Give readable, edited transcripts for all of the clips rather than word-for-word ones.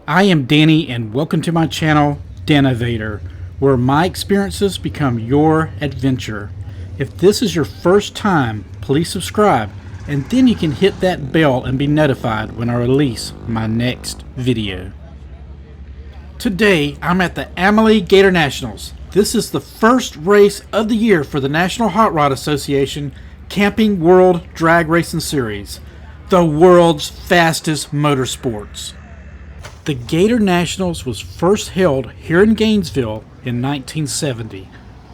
I am Danny and welcome to my channel, Danovator, where my experiences become your adventure. If this is your first time, please subscribe and then you can hit that bell and be notified when I release my next video. Today I'm at the Amalie Gatornationals. This is the first race of the year for the National Hot Rod Association Camping World Drag Racing Series, the world's fastest motorsports. The Gatornationals was first held here in Gainesville in 1970.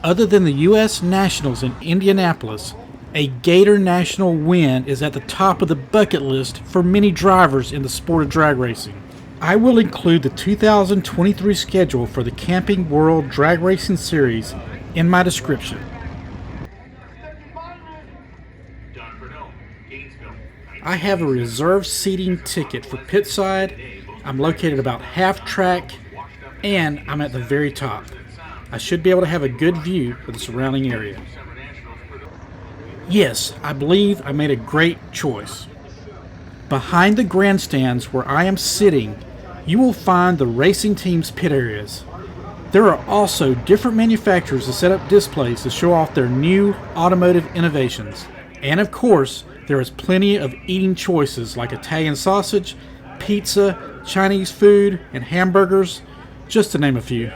Other than the U.S. Nationals in Indianapolis, a Gatornational win is at the top of the bucket list for many drivers in the sport of drag racing. I will include the 2023 schedule for the Camping World Drag Racing Series in my description. I have a reserved seating ticket for pit side. I'm located about half track and I'm at the very top. I should be able to have a good view of the surrounding area. Yes, I believe I made a great choice. Behind the grandstands where I am sitting, you will find the racing team's pit areas. There are also different manufacturers that set up displays to show off their new automotive innovations. And of course, there is plenty of eating choices like Italian sausage, pizza, Chinese food, and hamburgers, just to name a few.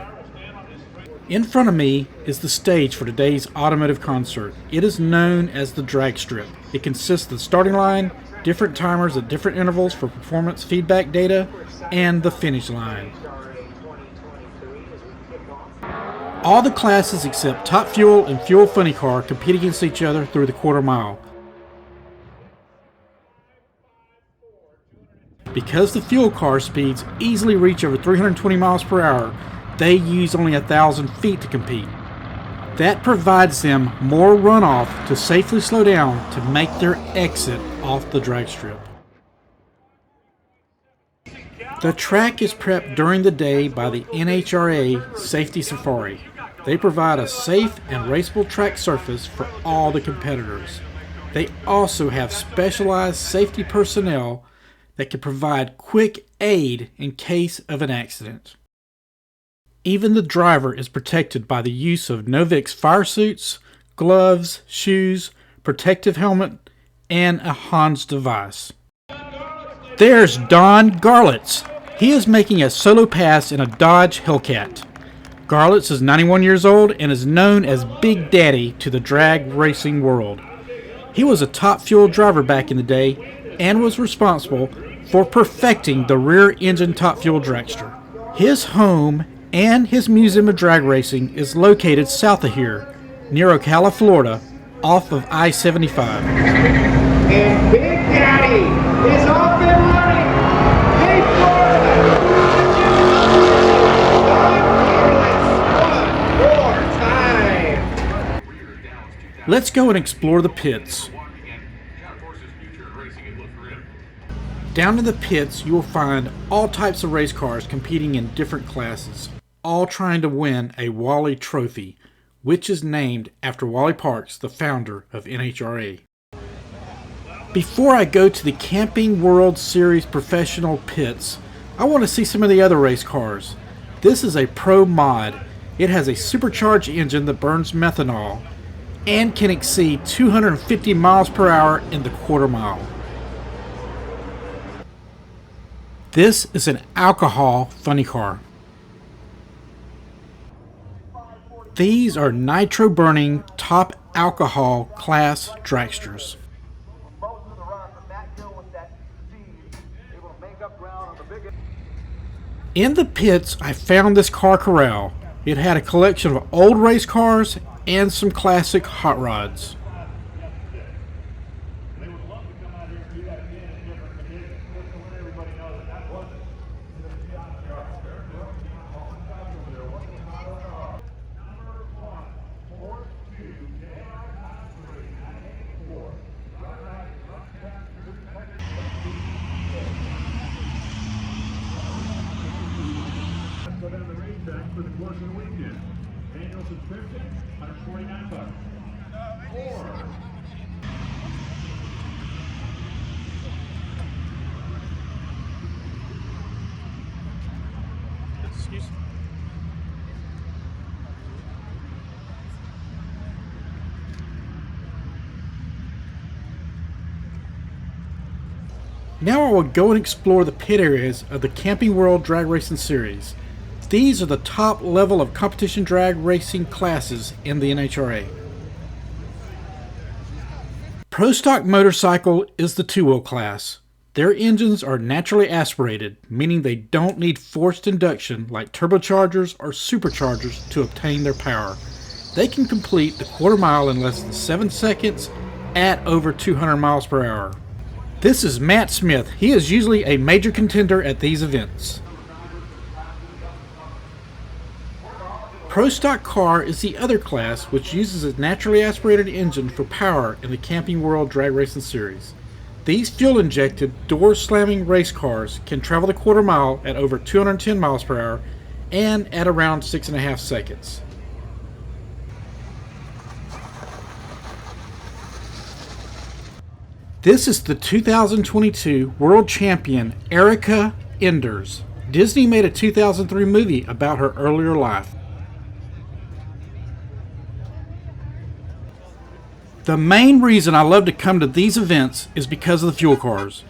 In front of me is the stage for today's automotive concert. It is known as the drag strip. It consists of the starting line, different timers at different intervals for performance feedback data, and the finish line. All the classes except Top Fuel and Fuel Funny Car compete against each other through the quarter mile. Because the fuel car speeds easily reach over 320 miles per hour, they use only 1,000 feet to compete. That provides them more runoff to safely slow down to make their exit off the drag strip. The track is prepped during the day by the NHRA Safety Safari. They provide a safe and raceable track surface for all the competitors. They also have specialized safety personnel that can provide quick aid in case of an accident. Even the driver is protected by the use of Novix fire suits, gloves, shoes, protective helmet, and a Hans device. There's Don Garlits. He is making a solo pass in a Dodge Hellcat. Garlits is 91 years old and is known as Big Daddy to the drag racing world. He was a top fuel driver back in the day and was responsible for perfecting the rear engine top fuel dragster. His home and his museum of drag racing is located south of here, near Ocala, Florida, off of I-75. And Big Daddy is off and running. Hey, Florida! One more time. Let's go and explore the pits. Down in the pits, you will find all types of race cars competing in different classes, all trying to win a Wally Trophy, which is named after Wally Parks, the founder of NHRA. Before I go to the Camping World Series professional pits, I want to see some of the other race cars. This is a Pro Mod. It has a supercharged engine that burns methanol and can exceed 250 miles per hour in the quarter mile. This is an alcohol funny car. These are nitro-burning top alcohol class dragsters. In the pits, I found this car corral. It had a collection of old race cars and some classic hot rods. For the course of the weekend. Annual subscription, $149. Or Now I will go and explore the pit areas of the Camping World Drag Racing Series. These are the top level of competition drag racing classes in the NHRA. Pro Stock Motorcycle is the two-wheel class. Their engines are naturally aspirated, meaning they don't need forced induction like turbochargers or superchargers to obtain their power. They can complete the quarter mile in less than 7 seconds at over 200 miles per hour. This is Matt Smith. He is usually a major contender at these events. Pro Stock Car is the other class which uses a naturally aspirated engine for power in the Camping World Drag Racing Series. These fuel-injected, door-slamming race cars can travel the quarter mile at over 210 miles per hour and at around 6.5 seconds. This is the 2022 World Champion Erica Enders. Disney made a 2003 movie about her earlier life. The main reason I love to come to these events is because of the fuel cars.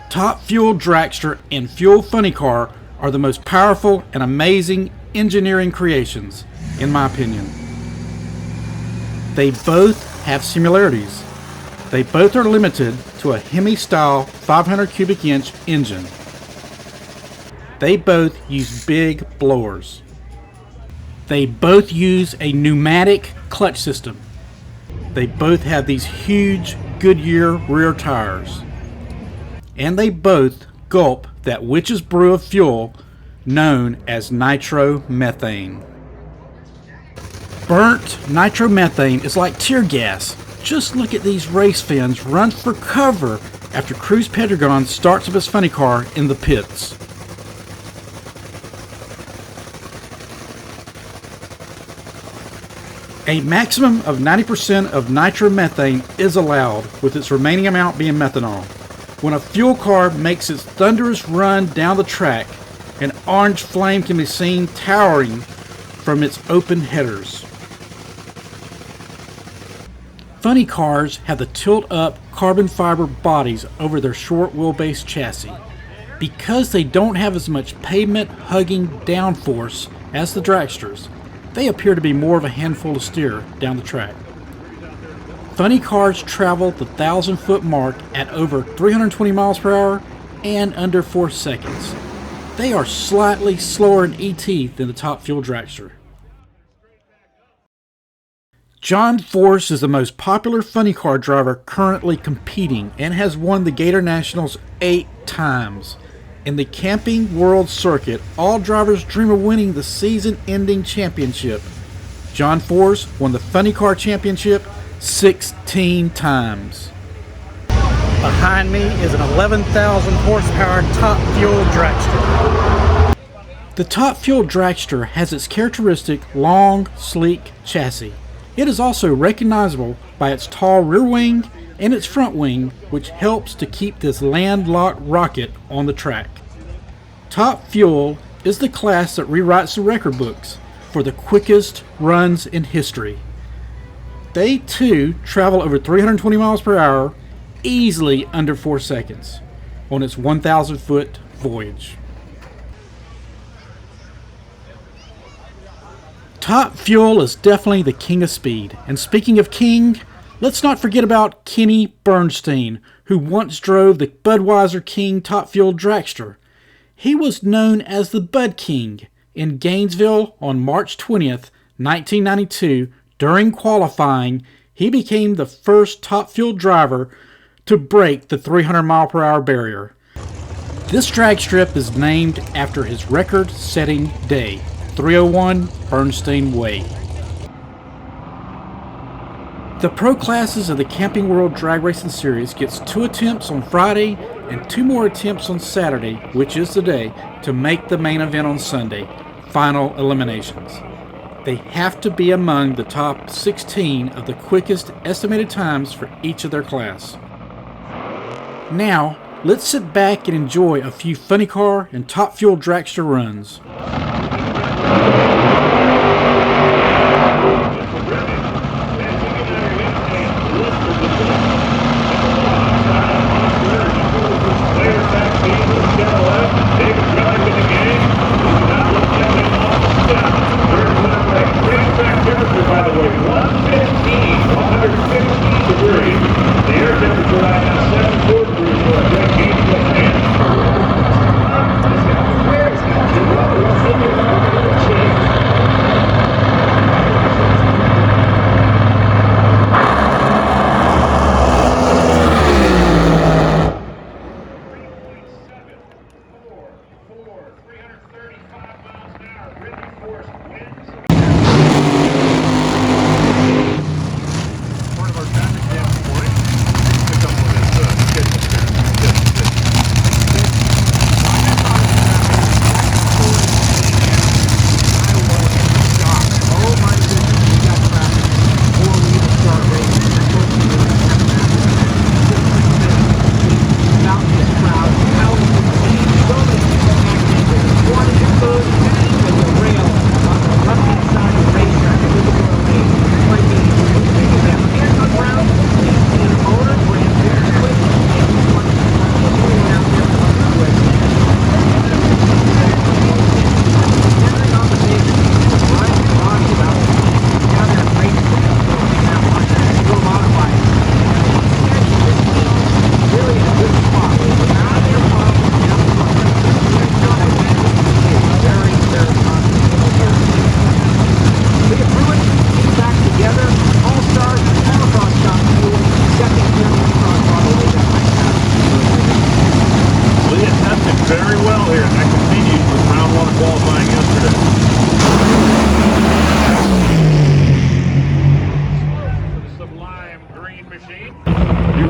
Top Fuel Dragster and Fuel Funny Car are the most powerful and amazing engineering creations, in my opinion. They both have similarities. They both are limited to a Hemi-style 500 cubic inch engine. They both use big blowers. They both use a pneumatic clutch system. They both have these huge Goodyear rear tires. And they both gulp that witch's brew of fuel known as nitromethane. Burnt nitromethane is like tear gas. Just look at these race fans run for cover after Cruz Pedregon starts up his funny car in the pits. A maximum of 90% of nitromethane is allowed, with its remaining amount being methanol. When a fuel car makes its thunderous run down the track, an orange flame can be seen towering from its open headers. Funny cars have the tilt-up carbon fiber bodies over their short wheelbase chassis. Because they don't have as much pavement-hugging downforce as the dragsters, they appear to be more of a handful to steer down the track. Funny cars travel the 1,000-foot mark at over 320 miles per hour and under 4 seconds. They are slightly slower in ET than the Top Fuel Dragster. John Force is the most popular funny car driver currently competing and has won the Gatornationals 8 times. In the Camping World Circuit, all drivers dream of winning the season-ending championship. John Force won the Funny Car Championship 16 times. Behind me is an 11,000 horsepower Top Fuel Dragster. The Top Fuel Dragster has its characteristic long, sleek chassis. It is also recognizable by its tall rear wing and its front wing, which helps to keep this landlocked rocket on the track. Top Fuel is the class that rewrites the record books for the quickest runs in history. They too travel over 320 miles per hour, easily under 4 seconds, on its 1,000-foot voyage. Top Fuel is definitely the king of speed. And speaking of king, let's not forget about Kenny Bernstein, who once drove the Budweiser King Top Fuel Dragster. He was known as the Bud King in Gainesville on March 20th, 1992. During qualifying, he became the first Top Fuel driver to break the 300 mile per hour barrier. This drag strip is named after his record-setting day, 301 Bernstein Way. The pro classes of the Camping World Drag Racing Series gets 2 attempts on Friday and 2 more attempts on Saturday, which is the day, to make the main event on Sunday, final eliminations. They have to be among the top 16 of the quickest estimated times for each of their class. Now, let's sit back and enjoy a few funny car and Top Fuel Dragster runs.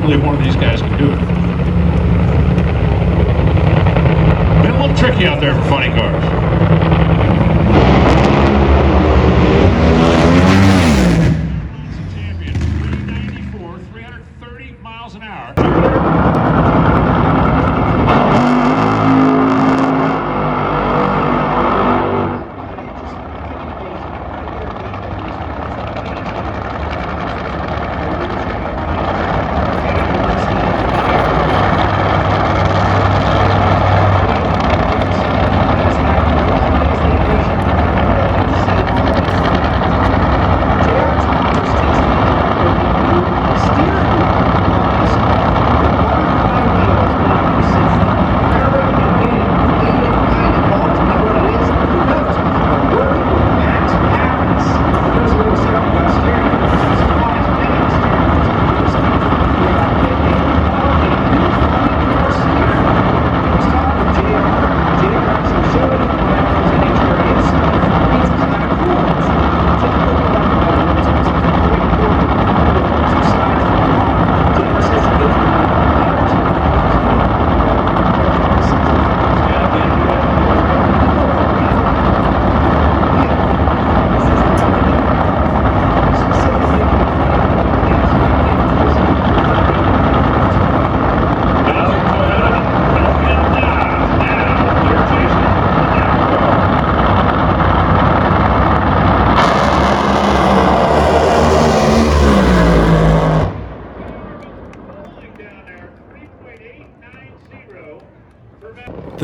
believe one of these guys can do it. Been a little tricky out there for funny cars. Champion, 394, 330 miles an hour.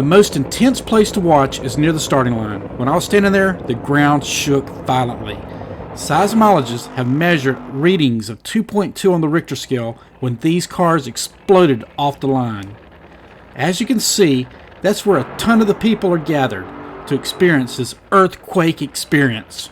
The most intense place to watch is near the starting line. When I was standing there, the ground shook violently. Seismologists have measured readings of 2.2 on the Richter scale when these cars exploded off the line. As you can see, that's where a ton of the people are gathered to experience this earthquake experience.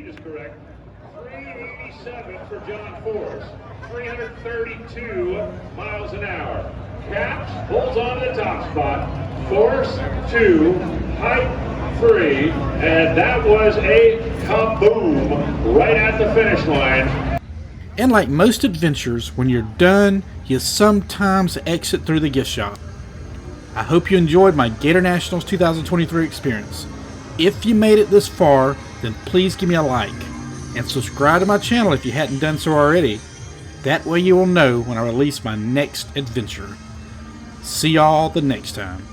speed is correct. 387 for John Force. 332 miles an hour. Caps holds on to the top spot. Force 2, height 3, and that was a kaboom right at the finish line. And like most adventures, when you're done, you sometimes exit through the gift shop. I hope you enjoyed my Gatornationals 2023 experience. If you made it this far, then please give me a like and subscribe to my channel if you hadn't done so already. That way you will know when I release my next adventure. See y'all the next time.